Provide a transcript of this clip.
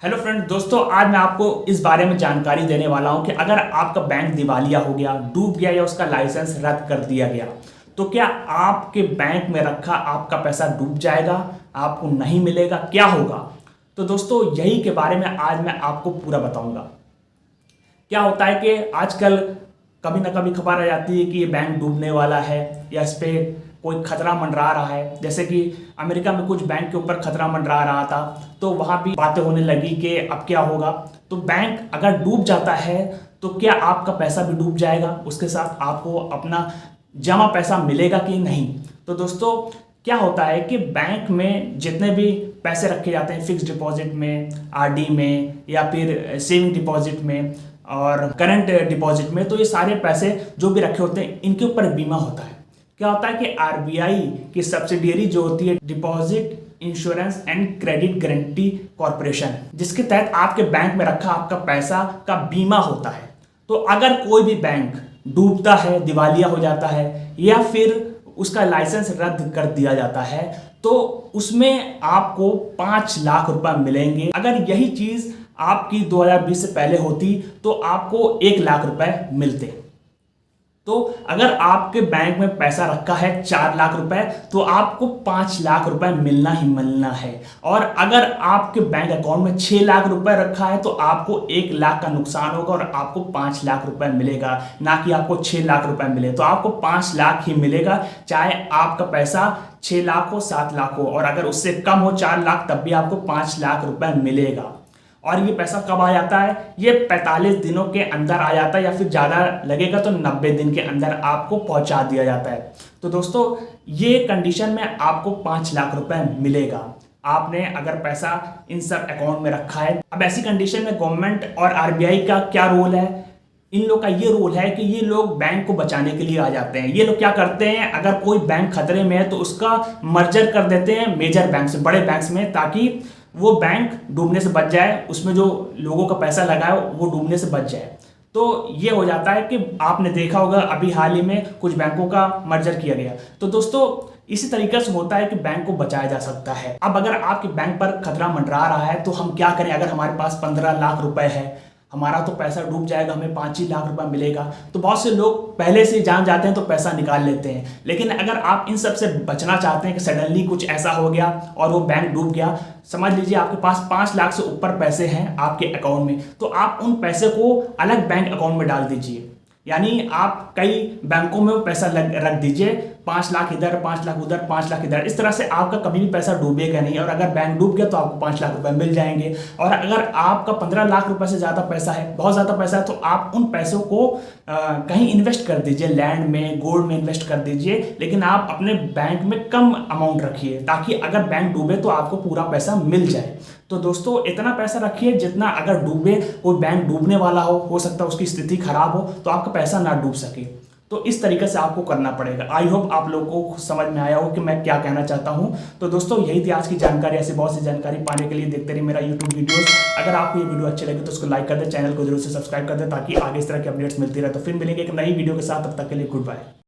Hello friend दोस्तों, आज मैं आपको इस बारे में जानकारी देने वाला हूं कि अगर आपका बैंक दिवालिया हो गया, डूब गया या उसका लाइसेंस रद्द कर दिया गया तो क्या आपके बैंक में रखा आपका पैसा डूब जाएगा, आपको नहीं मिलेगा, क्या होगा। तो दोस्तों यही के बारे में आज मैं आपको पूरा बताऊंगा। क्या होता है कि आजकल कभी ना कभी खबर आ जाती है कि ये बैंक डूबने वाला है या इस पे कोई खतरा मंडरा रहा है। जैसे कि अमेरिका में कुछ बैंक के ऊपर खतरा मंडरा रहा था, तो वहाँ भी बातें होने लगी कि अब क्या होगा। तो बैंक अगर डूब जाता है तो क्या आपका पैसा भी डूब जाएगा, उसके साथ आपको अपना जमा पैसा मिलेगा कि नहीं। तो दोस्तों क्या होता है कि बैंक में जितने भी पैसे रखे जाते हैं, फिक्स डिपॉजिट में, आरडी में या फिर सेविंग डिपॉजिट में और करंट डिपॉजिट में, तो ये सारे पैसे जो भी रखे होते हैं इनके ऊपर बीमा होता है। क्या होता है कि आरबीआई की सब्सिडियरी जो होती है deposit insurance and credit guarantee corporation, जिसके तहत आपके बैंक में रखा आपका पैसा का बीमा होता है। तो अगर कोई भी बैंक डूबता है, दिवालिया हो जाता है या फिर उसका लाइसेंस रद्द कर दिया जाता है तो उसमें आपको 5 लाख रुपए मिलेंगे। अगर यही चीज आपकी 2020 से पहले होती तो आपको 1 लाख रुपए मिलते। तो अगर आपके बैंक में पैसा रखा है 4 लाख रुपए तो आपको 5 लाख रुपए मिलना ही मिलना है। और अगर आपके बैंक अकाउंट में 6 लाख रुपए रखा है तो आपको 1 लाख का नुकसान होगा और आपको 5 लाख रुपए मिलेगा, ना कि आपको 6 लाख रुपए मिले। तो आपको 5 लाख ही मिलेगा, चाहे आपका पैसा 6 लाख हो, 7 लाख हो, और अगर उससे कम हो 4 लाख तब भी आपको 5 लाख रुपए मिलेगा। और ये पैसा कब आ जाता है? ये 45 दिनों के अंदर आ जाता है, या फिर ज़्यादा लगेगा तो 90 दिन के अंदर आपको पहुंचा दिया जाता है। तो दोस्तों ये कंडीशन में आपको 5 लाख रुपए मिलेगा, आपने अगर पैसा इन सब अकाउंट में रखा है। अब ऐसी कंडीशन में गवर्नमेंट और आरबीआई का क्या रोल है? इन लोग का ये रोल है कि ये लोग बैंक को बचाने के लिए आ जाते हैं। ये लोग क्या करते हैं, अगर कोई बैंक खतरे में है तो उसका मर्जर कर देते हैं मेजर बैंक से, बड़े बैंक में, ताकि वो बैंक डूबने से बच जाए, उसमें जो लोगों का पैसा लगा है वो डूबने से बच जाए। तो ये हो जाता है कि आपने देखा होगा अभी हाल ही में कुछ बैंकों का मर्जर किया गया। तो दोस्तों इसी तरीके से होता है कि बैंक को बचाया जा सकता है। अब अगर आपके बैंक पर खतरा मंडरा रहा है तो हम क्या करें? अगर हमारे पास 15 लाख रुपए है, हमारा तो पैसा डूब जाएगा, हमें 5 ही लाख रुपए मिलेगा। तो बहुत से लोग पहले से जान जाते हैं तो पैसा निकाल लेते हैं। लेकिन अगर आप इन सब से बचना चाहते हैं कि सडनली कुछ ऐसा हो गया और वो बैंक डूब गया, समझ लीजिए आपके पास 5 लाख से ऊपर पैसे हैं आपके अकाउंट में, तो आप उन पैसे को अलग बैंक अकाउंट में डाल दीजिए। यानी आप कई बैंकों में पैसा रख दीजिए, 5 लाख इधर, 5 लाख उधर, 5 लाख इधर। इस तरह से आपका कभी भी पैसा डूबेगा नहीं, और अगर बैंक डूब गया तो आपको 5 लाख रुपए मिल जाएंगे। और अगर आपका 15 लाख रुपए से ज़्यादा पैसा है, बहुत ज़्यादा पैसा है, तो आप उन पैसों को कहीं इन्वेस्ट कर दीजिए, लैंड में, गोल्ड में इन्वेस्ट कर दीजिए। लेकिन आप अपने बैंक में कम अमाउंट रखिए, ताकि अगर बैंक डूबे तो आपको पूरा पैसा मिल जाए। तो दोस्तों इतना पैसा रखिए जितना अगर डूबे, कोई बैंक डूबने वाला हो सकता है उसकी स्थिति खराब हो तो आपका पैसा ना डूब सके। तो इस तरीके से आपको करना पड़ेगा। आई होप आप लोगों को समझ में आया हो कि मैं क्या कहना चाहता हूं। तो दोस्तों यही थी आज की जानकारी। ऐसी बहुत सी जानकारी पाने के लिए देखते रहिए मेरा यूट्यूब वीडियोस। अगर आपको ये वीडियो अच्छे लगे तो उसको लाइक कर दे, चैनल को जरूर से सब्सक्राइब कर दे, ताकि आगे इस तरह की अपडेट्स मिलती रहे। तो फिर मिलेंगे एक नई वीडियो के साथ, तब तक के लिए गुड बाय।